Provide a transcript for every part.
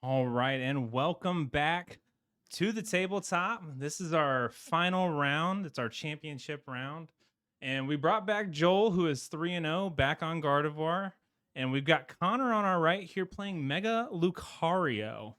All right, and welcome back to the tabletop. This is our final round. It's our championship round. And we brought back Joel, who is 3-0, back on Gardevoir. And we've got Connor on our right here playing Mega Lucario.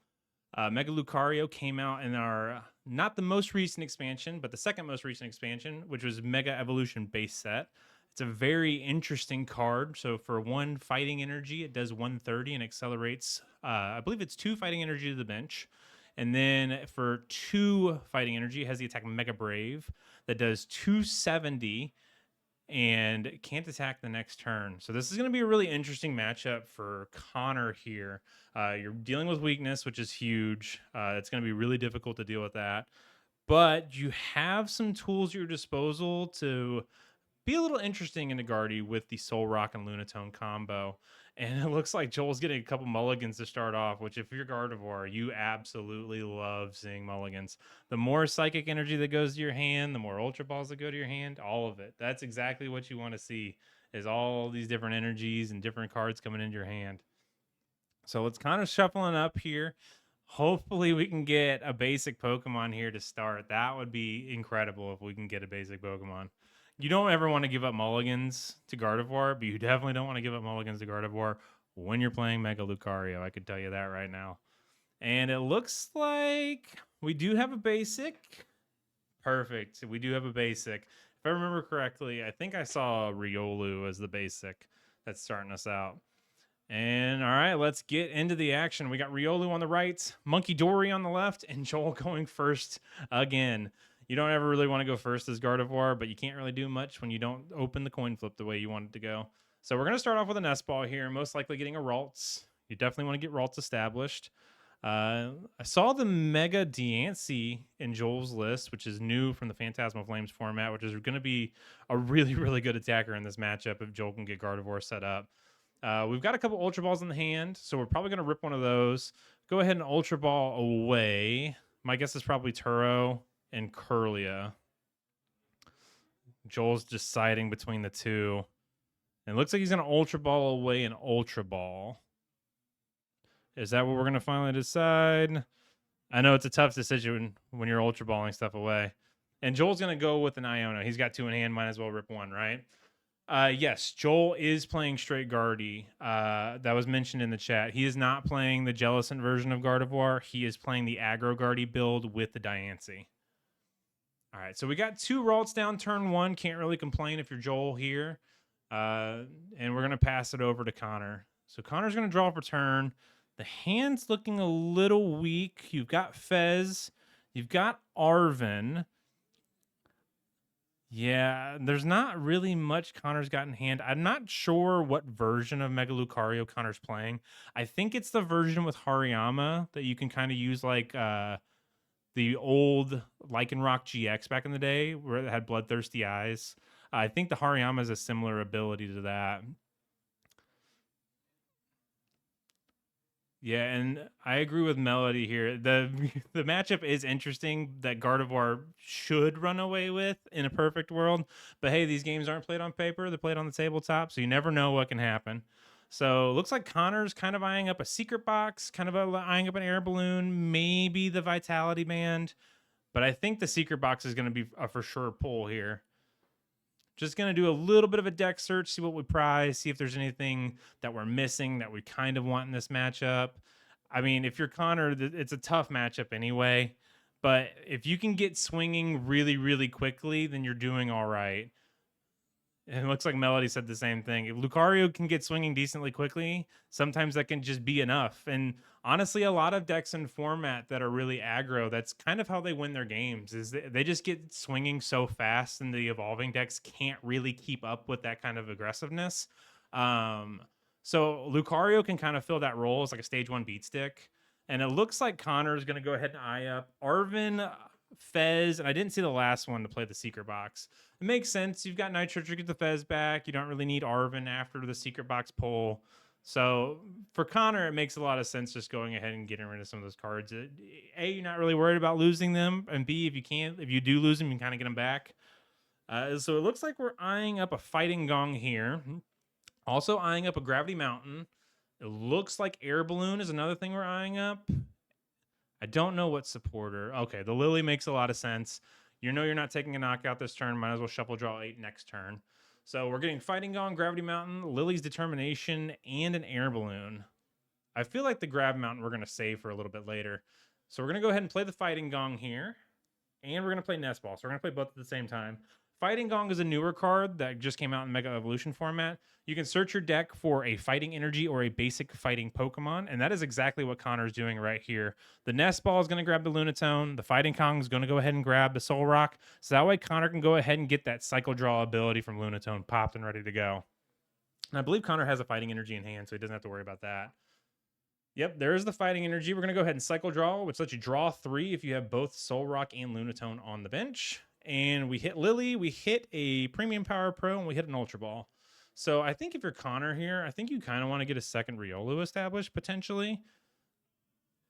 Mega Lucario came out in our not the most recent expansion, but the second most recent expansion, which was Mega Evolution base set. It's a very interesting card. So for one fighting energy, it does 130 and accelerates. I believe it's 2 fighting energy to the bench. And then for 2 fighting energy, it has the attack Mega Brave that does 270 and can't attack the next turn. So this is going to be a really interesting matchup for Connor here. You're dealing with weakness, which is huge. It's going to be really difficult to deal with that. But you have some tools at your disposal to be a little interesting in the Guardy with the Soul Rock and Lunatone combo. And it looks like Joel's getting a couple mulligans to start off, which if you're Gardevoir, you absolutely love seeing mulligans. The more psychic energy that goes to your hand, the more Ultra Balls that go to your hand, all of it. That's exactly what you want to see, is all these different energies and different cards coming into your hand. So let's kind of shuffling up here. Hopefully we can get a basic Pokemon here to start. That would be incredible if we can get a basic Pokemon. You don't ever want to give up mulligans to Gardevoir, but you definitely don't want to give up mulligans to Gardevoir when you're playing Mega Lucario. I could tell you that right now. And it looks like we do have a basic. Perfect. We do have a basic. If I remember correctly, I think I saw Riolu as the basic that's starting us out. And all right, let's get into the action. We got Riolu on the right, Monkey Dory on the left, and Joel going first again. You don't ever really want to go first as Gardevoir, but you can't really do much when you don't open the coin flip the way you want it to go. So we're going to start off with a nest ball here, most likely getting a Ralts. You definitely want to get Ralts established. I saw the Mega Diancie in Joel's list, which is new from the Phantasmal Flames format, which is going to be a really, really good attacker in this matchup if Joel can get Gardevoir set up. We've got a couple Ultra Balls in the hand, so we're probably going to rip one of those. Go ahead and Ultra Ball away. My guess is probably Turo and Curlia. Joel's deciding between the two. And it looks like he's going to Ultra Ball away and Ultra Ball. Is that what we're going to finally decide? I know it's a tough decision when you're Ultra Balling stuff away. And Joel's going to go with an Iona. He's got 2 in hand. Might as well rip one, right? Yes, Joel is playing straight Guardy. That was mentioned in the chat. He is not playing the Jellicent version of Gardevoir. He is playing the aggro Guardy build with the Diancie. All right, so we got 2 Ralts down turn 1. Can't really complain if you're Joel here. And we're going to pass it over to Connor. So Connor's going to draw for turn. The hand's looking a little weak. You've got Fez. You've got Arven. Yeah, there's not really much Connor's got in hand. I'm not sure what version of Mega Lucario Connor's playing. I think it's the version with Hariyama that you can kind of use like the old Lycanroc GX back in the day where it had bloodthirsty eyes. I think the Hariyama has a similar ability to that. Yeah, and I agree with Melody here. The the matchup is interesting that Gardevoir should run away with in a perfect world. But hey, these games aren't played on paper, they're played on the tabletop, so you never know what can happen. So looks like Connor's kind of eyeing up a secret box, kind of eyeing up an air balloon, maybe the Vitality Band. But I think the secret box is going to be a for sure pull here. Just going to do a little bit of a deck search, see what we prize, see if there's anything that we're missing that we kind of want in this matchup. I mean, if you're Connor, it's a tough matchup anyway. But if you can get swinging really, really quickly, then you're doing all right. And it looks like Melody said the same thing. If Lucario can get swinging decently quickly, sometimes that can just be enough. And honestly, a lot of decks in format that are really aggro, that's kind of how they win their games. Is they just get swinging so fast, and the evolving decks can't really keep up with that kind of aggressiveness. So Lucario can kind of fill that role as like a stage 1 beat stick. And it looks like Connor is going to go ahead and eye up Arven, Fez, and I didn't see the last one to play the secret box. It makes sense. You've got Nitro to get the Fez back. You don't really need Arven after the secret box pull. So for Connor, it makes a lot of sense just going ahead and getting rid of some of those cards. A, you're not really worried about losing them, and B, if you do lose them, you can kind of get them back. So it looks like we're eyeing up a Fighting Gong here. Also eyeing up a Gravity Mountain. It looks like Air Balloon is another thing we're eyeing up. I don't know what supporter. Okay, the Lily makes a lot of sense. You know you're not taking a knockout this turn. Might as well shuffle draw 8 next turn. So we're getting Fighting Gong, Gravity Mountain, Lily's Determination, and an Air Balloon. I feel like the Grab Mountain we're going to save for a little bit later. So we're going to go ahead and play the Fighting Gong here. And we're going to play Nest Ball. So we're going to play both at the same time. Fighting Gong is a newer card that just came out in Mega Evolution format. You can search your deck for a fighting energy or a basic fighting Pokemon, and that is exactly what Connor's doing right here. The Nest Ball is going to grab the Lunatone. The Fighting Gong is going to go ahead and grab the Soul Rock, so that way Connor can go ahead and get that Cycle Draw ability from Lunatone popped and ready to go. And I believe Connor has a fighting energy in hand, so he doesn't have to worry about that. Yep, there's the fighting energy. We're going to go ahead and cycle draw, which lets you draw 3 if you have both Soul Rock and Lunatone on the bench. And we hit Lily, we hit a Premium Power Pro, and we hit an Ultra Ball. So I think if you're Connor here, I think you kind of want to get a second Riolu established, potentially.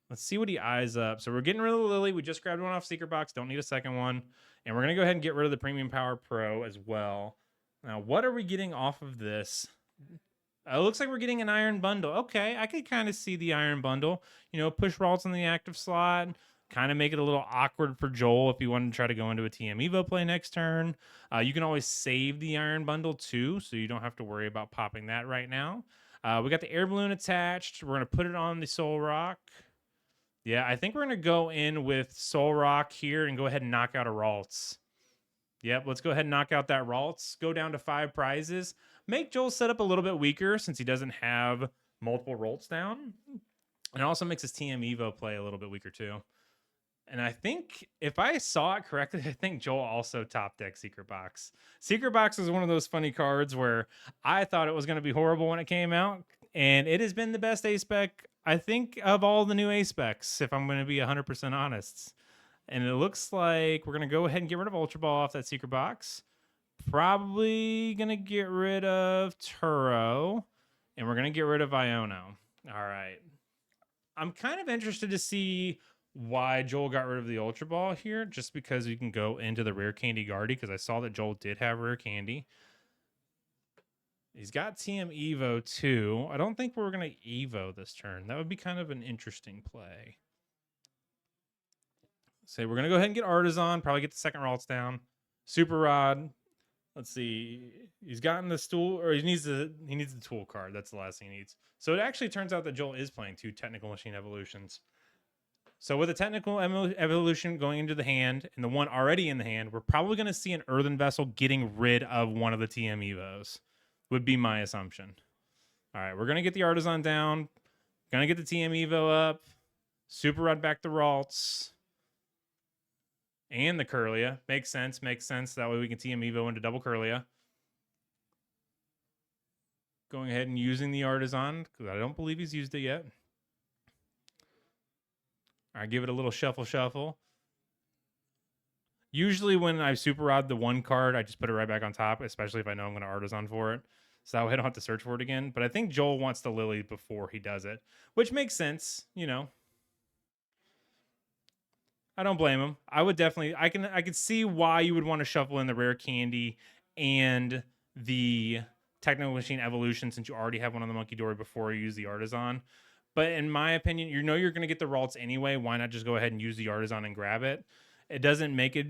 Let's see what he eyes up. So we're getting rid of the Lily. We just grabbed one off Secret Box. Don't need a second one. And we're going to go ahead and get rid of the Premium Power Pro as well. Now, what are we getting off of this? It looks like we're getting an Iron Bundle. Okay, I could kind of see the Iron Bundle. You know, push Ralts in the active slot. Kind of make it a little awkward for Joel if you wanted to try to go into a TM Evo play next turn. You can always save the Iron Bundle too, so you don't have to worry about popping that right now. We got the Air Balloon attached. We're going to put it on the Soul Rock. Yeah, I think we're going to go in with Soul Rock here and go ahead and knock out a Ralts. Yep, let's go ahead and knock out that Ralts. Go down to 5 prizes. Make Joel's setup a little bit weaker since he doesn't have multiple Ralts down. And it also makes his TM Evo play a little bit weaker too. And I think, if I saw it correctly, I think Joel also top decked Secret Box. Secret Box is one of those funny cards where I thought it was going to be horrible when it came out. And it has been the best A-Spec, I think, of all the new A-Specs, if I'm going to be 100% honest. And it looks like we're going to go ahead and get rid of Ultra Ball off that Secret Box. Probably going to get rid of Turo. And we're going to get rid of Iono. All right. I'm kind of interested to see why Joel got rid of the Ultra Ball here, just because you can go into the Rare Candy Guardy, because I saw that Joel did have Rare Candy. He's got TM Evo too. I don't think we're going to Evo this turn. That would be kind of an interesting play. So we're going to go ahead and get Artisan, probably get the second Ralts down. Super Rod. Let's see. He's gotten the stool, or he needs the tool card. That's the last thing he needs. So it actually turns out that Joel is playing 2 Technical Machine Evolutions. So with a Technical Evolution going into the hand and the one already in the hand, we're probably going to see an Earthen Vessel getting rid of one of the TM Evos, would be my assumption. All right, we're going to get the Artisan down. Going to get the TM Evo up. Super Rod back to Ralts. And the Curlia. Makes sense. That way we can TM Evo into double Curlia. Going ahead and using the Artisan, because I don't believe he's used it yet. All right, give it a little shuffle. Usually when I Super Rod the one card, I just put it right back on top, especially if I know I'm going to Artisan for it. So that way I don't have to search for it again. But I think Joel wants the Lily before he does it, which makes sense, you know. I don't blame him. I would definitely, I could see why you would want to shuffle in the Rare Candy and the Technical Machine Evolution, since you already have one on the Monkey Dory before you use the Artisan. But in my opinion, you know you're going to get the Ralts anyway. Why not just go ahead and use the Artisan and grab it? It doesn't make a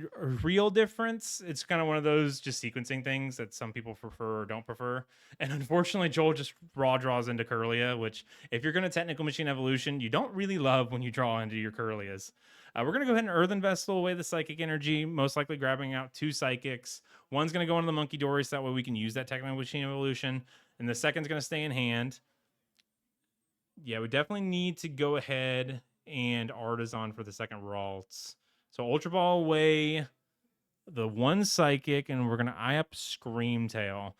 real difference. It's kind of one of those just sequencing things that some people prefer or don't prefer. And unfortunately, Joel just raw draws into Curlia, which if you're going to Technical Machine Evolution, you don't really love when you draw into your Curlias. We're going to go ahead and Earthen Vessel away the Psychic Energy, most likely grabbing out 2 Psychics. One's going to go into the Monkey Dory, so that way we can use that Technical Machine Evolution. And the second's going to stay in hand. Yeah, we definitely need to go ahead and Artisan for the second Ralts. So Ultra Ball away, the 1 Psychic, and we're going to eye up Screamtail,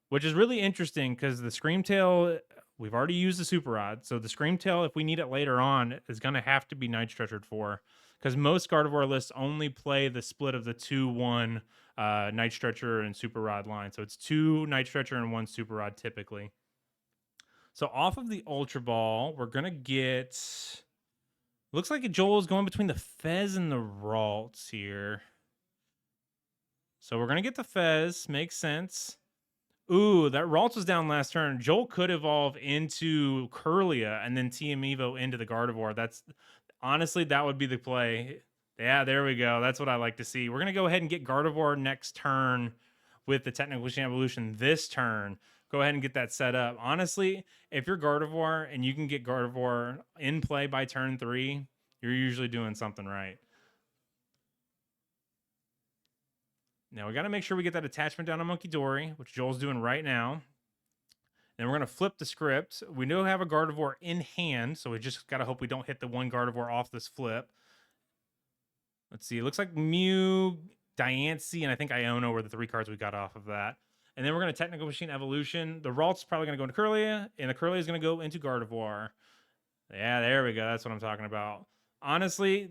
which is really interesting because the Screamtail, we've already used the Super Rod. So the Screamtail, if we need it later on, is going to have to be Night Stretchered for, because most Gardevoir lists only play the split of the 2-1 Night Stretcher and Super Rod line. So it's 2 Night Stretcher and 1 Super Rod typically. So off of the Ultra Ball, we're going to get... Looks like Joel is going between the Fez and the Ralts here. So we're going to get the Fez. Makes sense. Ooh, that Ralts was down last turn. Joel could evolve into Curlia and then TM Evo into the Gardevoir. That's honestly, that would be the play. Yeah, there we go. That's what I like to see. We're going to go ahead and get Gardevoir next turn with the Technical Evolution this turn. Go ahead and get that set up. Honestly, if you're Gardevoir and you can get Gardevoir in play by turn 3, you're usually doing something right. Now we got to make sure we get that attachment down on Monkey Dory, which Joel's doing right now. Then we're going to flip the script. We do have a Gardevoir in hand, so we just got to hope we don't hit the one Gardevoir off this flip. Let's see. It looks like Mew, Diancie, and I think Iono were the 3 cards we got off of that. And then we're going to Technical Machine Evolution. The Ralt's probably going to go into Curlia, and the Curlia is going to go into Gardevoir. Yeah, there we go. That's what I'm talking about. Honestly,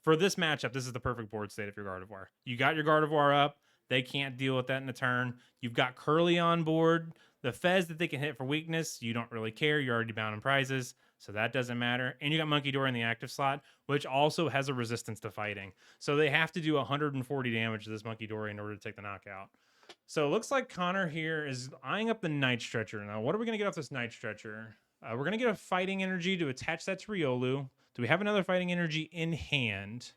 for this matchup, this is the perfect board state if you're Gardevoir. You got your Gardevoir up. They can't deal with that in a turn. You've got Curly on board. The Fez that they can hit for weakness, you don't really care. You're already bound in prizes, so that doesn't matter. And you got Monkey Door in the active slot, which also has a resistance to fighting. So they have to do 140 damage to this Monkey Door in order to take the knockout. So it looks like Connor here is eyeing up the Night Stretcher. Now, what are we going to get off this Night Stretcher? We're going to get a Fighting Energy to attach that to Riolu. Do we have another Fighting Energy in hand?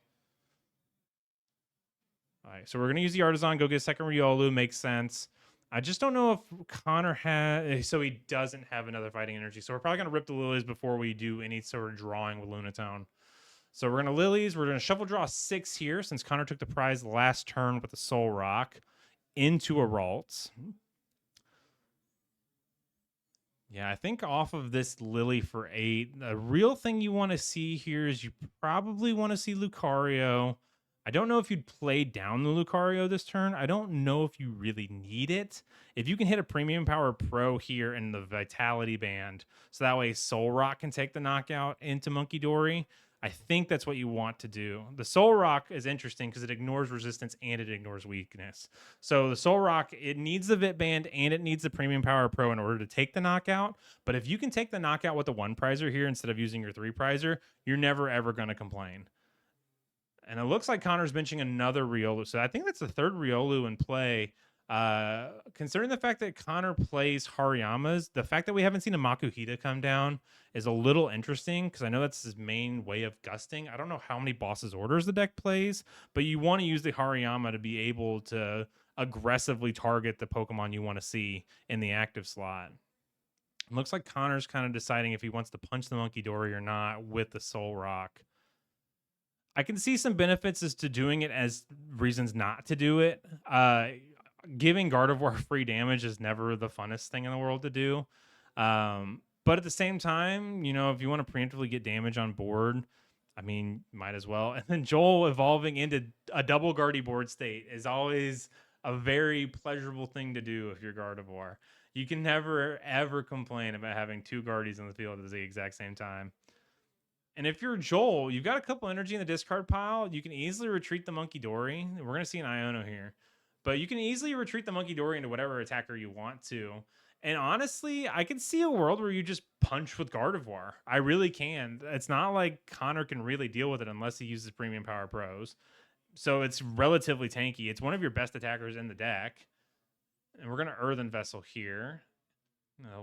All right, so we're going to use the Artisan, go get a second Riolu. Makes sense. I just don't know if Connor has... So he doesn't have another Fighting Energy. So we're probably going to rip the Lilies before we do any sort of drawing with Lunatone. So we're going to Lilies. We're going to Shuffle Draw 6 here since Connor took the prize last turn with the Soul Rock into a Ralts. Yeah, I think off of this Lily for 8, the real thing you want to see here is you probably want to see Lucario. I don't know if you'd play down the Lucario this turn. I don't know if you really need it. If you can hit a Premium Power Pro here in the Vitality Band, so that way Soul Rock can take the knockout into Monkey Dory, I think that's what you want to do. The Soul Rock is interesting because it ignores resistance and it ignores weakness. So the Soul Rock, it needs the Vit Band and it needs the Premium Power Pro in order to take the knockout. But if you can take the knockout with the 1 prizer here instead of using your 3 prizer, you're never ever going to complain. And it looks like Connor's benching another Riolu. So I think that's the 3rd Riolu in play. Considering the fact that Connor plays Hariyamas, the fact that we haven't seen a Makuhita come down is a little interesting because I know that's his main way of gusting. I don't know how many bosses orders the deck plays, but you want to use the Hariyama to be able to aggressively target the Pokemon you want to see in the active slot. It looks like Connor's kind of deciding if he wants to punch the Monkey Dory or not with the Soul Rock. I can see some benefits as to doing it as reasons not to do it. Giving Gardevoir free damage is never the funnest thing in the world to do. But at the same time, you know, if you want to preemptively get damage on board, I mean, might as well. And then Joel evolving into a double Guardy board state is always a very pleasurable thing to do if you're Gardevoir. You can never, ever complain about having 2 Guardies in the field at the exact same time. And if you're Joel, you've got a couple energy in the discard pile. You can easily retreat the Monkey Dory. We're going to see an Iono here. But you can easily retreat the Monkey Dory into whatever attacker you want to. And honestly, I can see a world where you just punch with Gardevoir. I really can. It's not like Connor can really deal with it unless he uses Premium Power Pros. So it's relatively tanky. It's one of your best attackers in the deck. And we're going to Earthen Vessel here.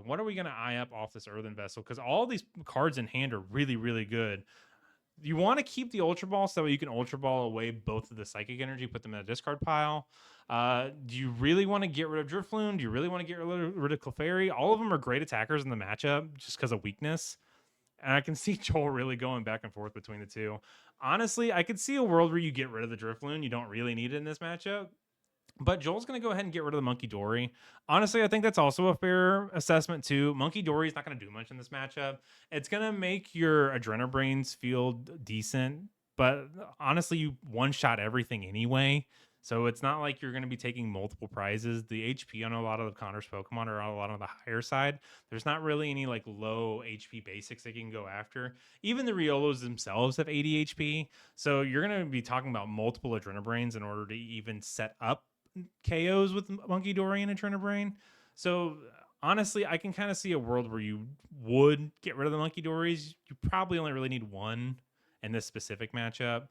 What are we going to eye up off this Earthen Vessel? Because all these cards in hand are really, really good. You want to keep the Ultra Ball so that way you can Ultra Ball away both of the Psychic Energy, put them in a discard pile. Do you really want to get rid of Drifloon? Do you really want to get rid of Clefairy? All of them are great attackers in the matchup just because of weakness. And I can see Joel really going back and forth between the two. Honestly, I could see a world where you get rid of the Drifloon. You don't really need it in this matchup. But Joel's going to go ahead and get rid of the Monkey Dory. Honestly, I think that's also a fair assessment too. Monkey Dory is not going to do much in this matchup. It's going to make your Adrenabrains feel decent, but honestly, you one-shot everything anyway. So it's not like you're going to be taking multiple prizes. The HP on a lot of the Connor's Pokemon are a lot on the higher side. There's not really any like low HP basics they can go after. Even the Riolos themselves have 80 HP. So you're going to be talking about multiple Adrenabrains in order to even set up KOs with Monkey Dory and Adrenabrain. So honestly, I can kind of see a world where you would get rid of the Monkey Dories. You probably only really need 1 in this specific matchup.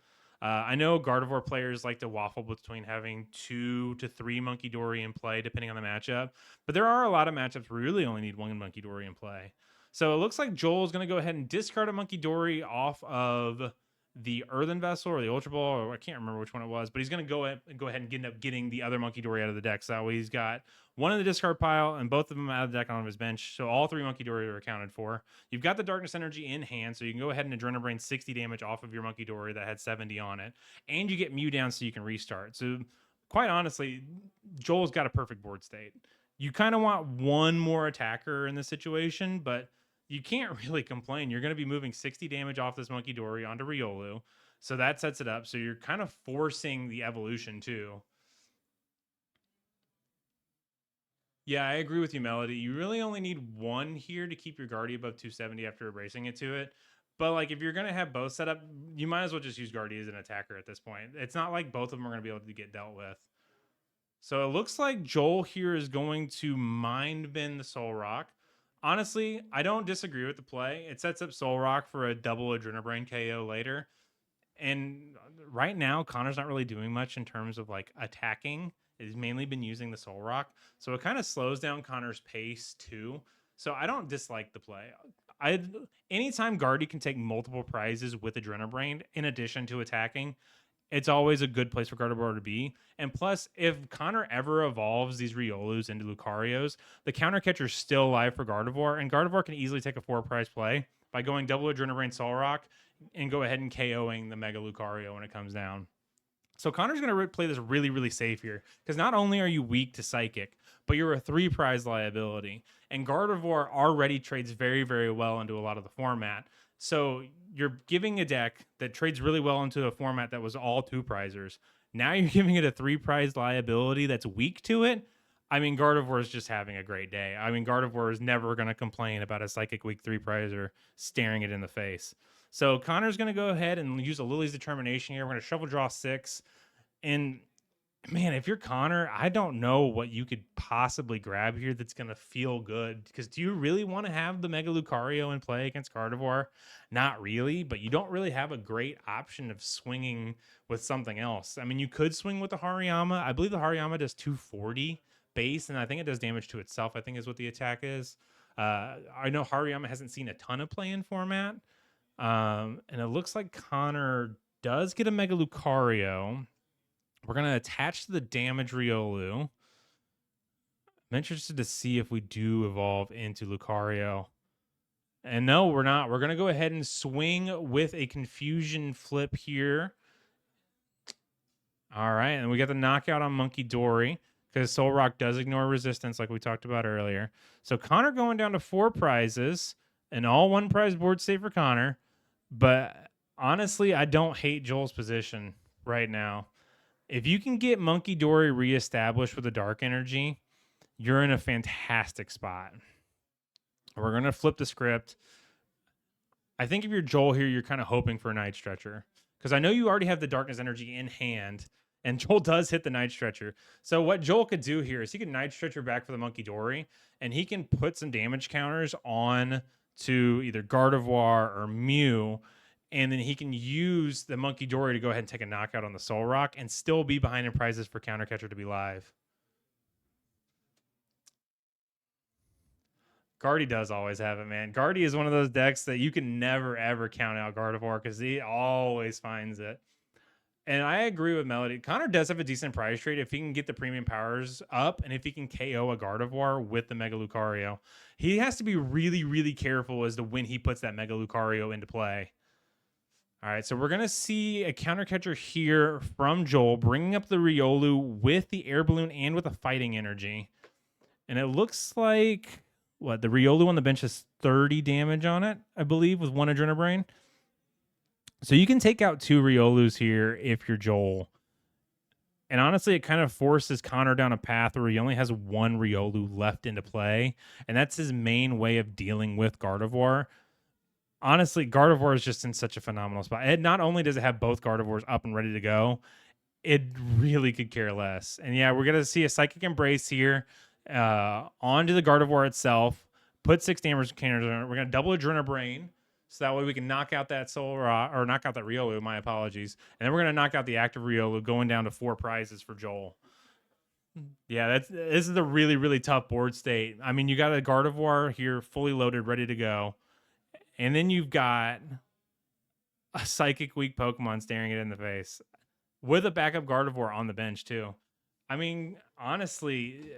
I know Gardevoir players like to waffle between having 2 to 3 Monkey Dory in play, depending on the matchup. But there are a lot of matchups where you really only need 1 Monkey Dory in play. So it looks like Joel's going to go ahead and discard a Monkey Dory off of the Earthen Vessel or the Ultra Ball, or I can't remember which one it was, but he's going to go ahead and end up getting the other Monkey Dory out of the deck. So that way he's got one in the discard pile and both of them out of the deck on his bench. So all 3 Monkey Dory are accounted for. You've got the Darkness Energy in hand, so you can go ahead and Adrenal Brain 60 damage off of your Monkey Dory that had 70 on it. And you get Mew down so you can restart. So quite honestly, Joel's got a perfect board state. You kind of want one more attacker in this situation, but you can't really complain. You're going to be moving 60 damage off this Monkey Dory onto Riolu. So that sets it up. So you're kind of forcing the evolution too. Yeah, I agree with you, Melody. You really only need one here to keep your Guardy above 270 after erasing it to it. But like if you're going to have both set up, you might as well just use Guardy as an attacker at this point. It's not like both of them are going to be able to get dealt with. So it looks like Joel here is going to Mind Bend the Soul Rock. Honestly, I don't disagree with the play. It sets up Soul Rock for a double Adrenabrain KO later. And right now, Connor's not really doing much in terms of like attacking. He's mainly been using the Soul Rock. So it kind of slows down Connor's pace too. So I don't dislike the play. Anytime Guardy can take multiple prizes with Adrenabrain in addition to attacking, it's always a good place for Gardevoir to be. And plus, if Connor ever evolves these Riolus into Lucarios, the counter catcher's still alive for Gardevoir, and Gardevoir can easily take a 4-prize play by going double Adrenabrain Soul Rock and go ahead and KOing the Mega Lucario when it comes down. So Connor's going to play this really, really safe here because not only are you weak to Psychic, but you're a 3-prize liability. And Gardevoir already trades very, very well into a lot of the format. So you're giving a deck that trades really well into a format that was all 2-prizers. Now you're giving it a 3-prize liability that's weak to it. I mean, Gardevoir is just having a great day. I mean, Gardevoir is never going to complain about a Psychic Weak 3-prizer staring it in the face. So Connor's going to go ahead and use a Lily's Determination here. We're going to Shuffle Draw 6. And man, if you're Connor, I don't know what you could possibly grab here that's going to feel good. Because do you really want to have the Mega Lucario in play against Gardevoir? Not really, but you don't really have a great option of swinging with something else. I mean, you could swing with the Hariyama. I believe the Hariyama does 240 base, and I think it does damage to itself, I think is what the attack is. I know Hariyama hasn't seen a ton of play in format. And it looks like Connor does get a Mega Lucario. We're going to attach to the damage Riolu. I'm interested to see if we do evolve into Lucario. And no, we're not. We're going to go ahead and swing with a Confusion Flip here. All right, and we got the knockout on Monkey Dory because Soul Rock does ignore resistance like we talked about earlier. So Connor going down to 4 prizes, an all 1-prize board state for Connor. But honestly, I don't hate Joel's position right now. If you can get Monkey Dory reestablished with a Dark Energy, you're in a fantastic spot. We're going to flip the script. I think if you're Joel here, you're kind of hoping for a Night Stretcher. Because I know you already have the Darkness Energy in hand, and Joel does hit the Night Stretcher. So what Joel could do here is he can Night Stretcher back for the Monkey Dory, and he can put some damage counters on to either Gardevoir or Mew, and then he can use the Monkey Dory to go ahead and take a knockout on the Soul Rock and still be behind in prizes for Counter Catcher to be live. Guardy does always have it, man. Guardy is one of those decks that you can never, ever count out Gardevoir because he always finds it. And I agree with Melody. Connor does have a decent price trade if he can get the premium powers up and if he can KO a Gardevoir with the Mega Lucario. He has to be really, really careful as to when he puts that Mega Lucario into play. All right, so we're going to see a counter catcher here from Joel, bringing up the Riolu with the Air Balloon and with a Fighting Energy. And it looks like, what, the Riolu on the bench has 30 damage on it, I believe, with 1 Adrenabrain. So you can take out 2 Riolus here if you're Joel. And honestly, it kind of forces Connor down a path where he only has 1 Riolu left into play. And that's his main way of dealing with Gardevoir. Honestly, Gardevoir is just in such a phenomenal spot. Not only does it have both Gardevoirs up and ready to go, it really could care less. And yeah, we're going to see a Psychic Embrace here onto the Gardevoir itself. Put 6 damage counters on it. We're going to double Adrenabrain. So that way we can knock out that Soul Rock, or knock out that Riolu, my apologies. And then we're going to knock out the active Riolu, going down to 4 prizes for Joel. Yeah, this is a really, really tough board state. I mean, you got a Gardevoir here fully loaded, ready to go. And then you've got a Psychic Weak Pokemon staring it in the face with a backup Gardevoir on the bench, too. I mean, honestly,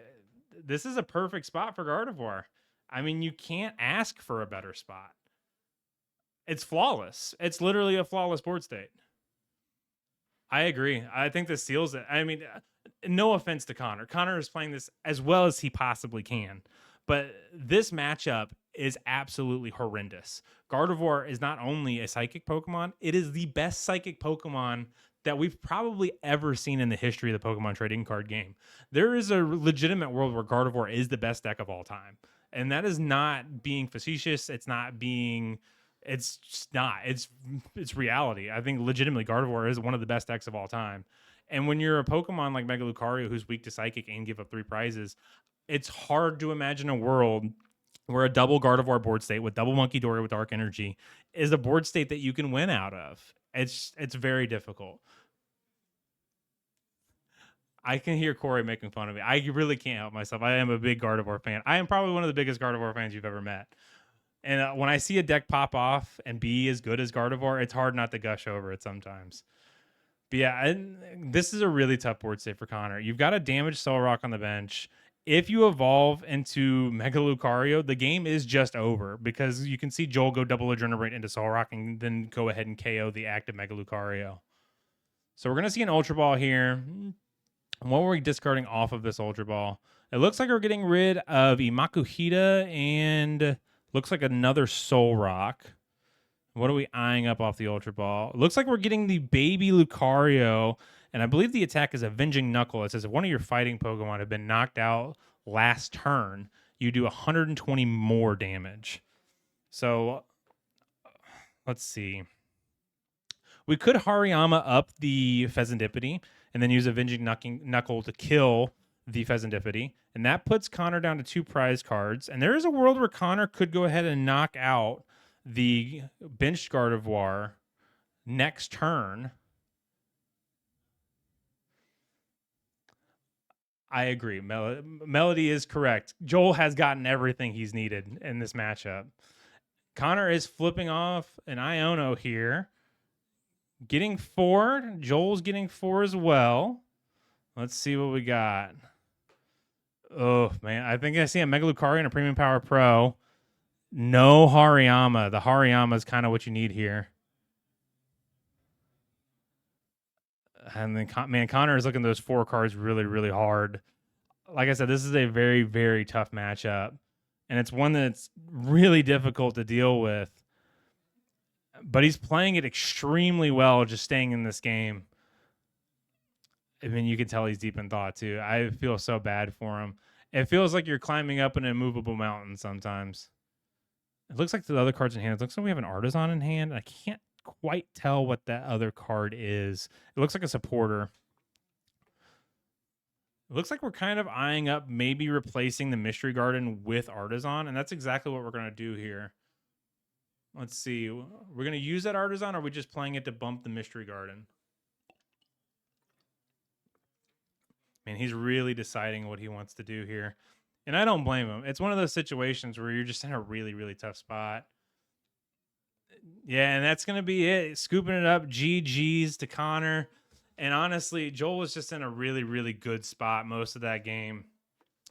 this is a perfect spot for Gardevoir. I mean, you can't ask for a better spot. It's flawless. It's literally a flawless board state. I agree. I think this seals it. I mean, no offense to Connor. Connor is playing this as well as he possibly can. But this matchup is absolutely horrendous. Gardevoir is not only a psychic Pokemon, it is the best psychic Pokemon that we've probably ever seen in the history of the Pokemon trading card game. There is a legitimate world where Gardevoir is the best deck of all time. And that is not being facetious. It's not being it's just not. It's reality. I think legitimately Gardevoir is one of the best decks of all time. And when you're a Pokemon like Mega Lucario who's weak to Psychic and give up 3 prizes, it's hard to imagine a world where a double Gardevoir board state with double Monkey Dory with Dark Energy is a board state that you can win out of. It's very difficult. I can hear Corey making fun of me. I really can't help myself. I am a big Gardevoir fan. I am probably one of the biggest Gardevoir fans you've ever met. And when I see a deck pop off and be as good as Gardevoir, it's hard not to gush over it sometimes. But yeah, this is a really tough board state for Connor. You've got a damaged Soul Rock on the bench. If you evolve into Mega Lucario, the game is just over because you can see Joel go double Adrenaline into Soul Rock and then go ahead and KO the active Mega Lucario. So we're going to see an Ultra Ball here. What were we discarding off of this Ultra Ball? It looks like we're getting rid of Imakuhita and looks like another Soul Rock. What are we eyeing up off the Ultra Ball? It looks like we're getting the baby Lucario, and I believe the attack is Avenging Knuckle. It says if one of your fighting Pokemon have been knocked out last turn, you do 120 more damage. So let's see. We could Hariyama up the Pheasantipity and then use Avenging Knuckle to kill the Pheasantipity. And that puts Connor down to 2 prize cards. And there is a world where Connor could go ahead and knock out the benched Gardevoir next turn. I agree. Melody is correct. Joel has gotten everything he's needed in this matchup. Connor is flipping off an Iono here. Getting 4. Joel's getting 4 as well. Let's see what we got. Oh, man. I think I see a Mega Lucario and a Premium Power Pro. No Hariyama. The Hariyama is kind of what you need here. And then, man, Connor is looking at those 4 cards really, really hard. Like I said, this is a very, very tough matchup. And it's one that's really difficult to deal with. But he's playing it extremely well, just staying in this game. I mean, you can tell he's deep in thought, too. I feel so bad for him. It feels like you're climbing up an immovable mountain sometimes. It looks like the other cards in hand. It looks like we have an Artisan in hand. I can't quite tell what that other card is. It looks like a supporter. It looks like we're kind of eyeing up maybe replacing the Mystery Garden with Artisan, and that's exactly what we're going to do here. Let's see. We're going to use that Artisan, or are we just playing it to bump the Mystery Garden? Man, he's really deciding what he wants to do here. And I don't blame him. It's one of those situations where you're just in a really, really tough spot. Yeah, and that's going to be it. Scooping it up. GG's to Connor. And honestly, Joel was just in a really, really good spot most of that game.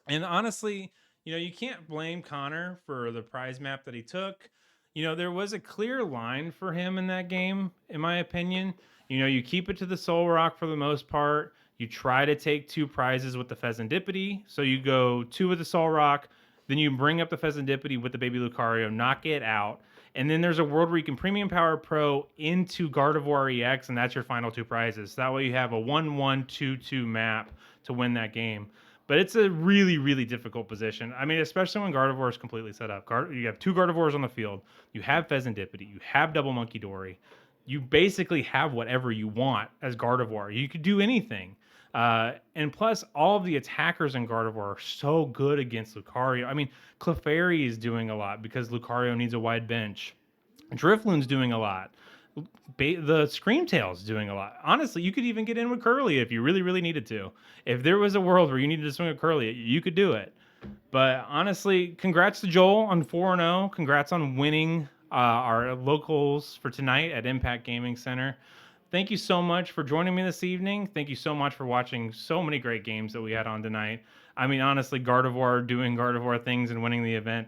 And honestly, you can't blame Connor for the prize map that he took. There was a clear line for him in that game, in my opinion. You keep it to the Soul Rock for the most part. You try to take 2 prizes with the Pheasantipity. So you go 2 with the Soul Rock, then you bring up the Pheasantipity with the Baby Lucario, knock it out. And then there's a world where you can Premium Power Pro into Gardevoir EX, and that's your final 2 prizes. So that way you have a 1-1-2-2 map to win that game. But it's a really, really difficult position. I mean, especially when Gardevoir is completely set up. You have 2 Gardevoirs on the field. You have Pheasantipity. You have Double Monkey Dory. You basically have whatever you want as Gardevoir. You could do anything. And plus, all of the attackers in Gardevoir are so good against Lucario. I mean, Clefairy is doing a lot because Lucario needs a wide bench. Drifloon's doing a lot. The Screamtail's doing a lot. Honestly, you could even get in with Curly if you really, really needed to. If there was a world where you needed to swing with Curly, you could do it. But honestly, congrats to Joel on 4-0. Congrats on winning our locals for tonight at Impact Gaming Center. Thank you so much for joining me this evening. Thank you so much for watching so many great games that we had on tonight. I mean, honestly, Gardevoir doing Gardevoir things and winning the event,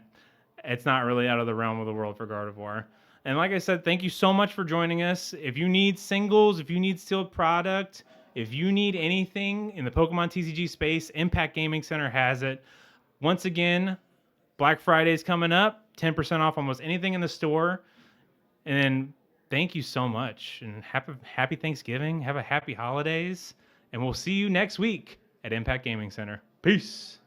it's not really out of the realm of the world for Gardevoir. And like I said, thank you so much for joining us. If you need singles, if you need sealed product, if you need anything in the Pokemon TCG space, Impact Gaming Center has it. Once again, Black Friday is coming up, 10% off almost anything in the store. And thank you so much. And happy Thanksgiving. Have a happy holidays. And we'll see you next week at Impact Gaming Center. Peace.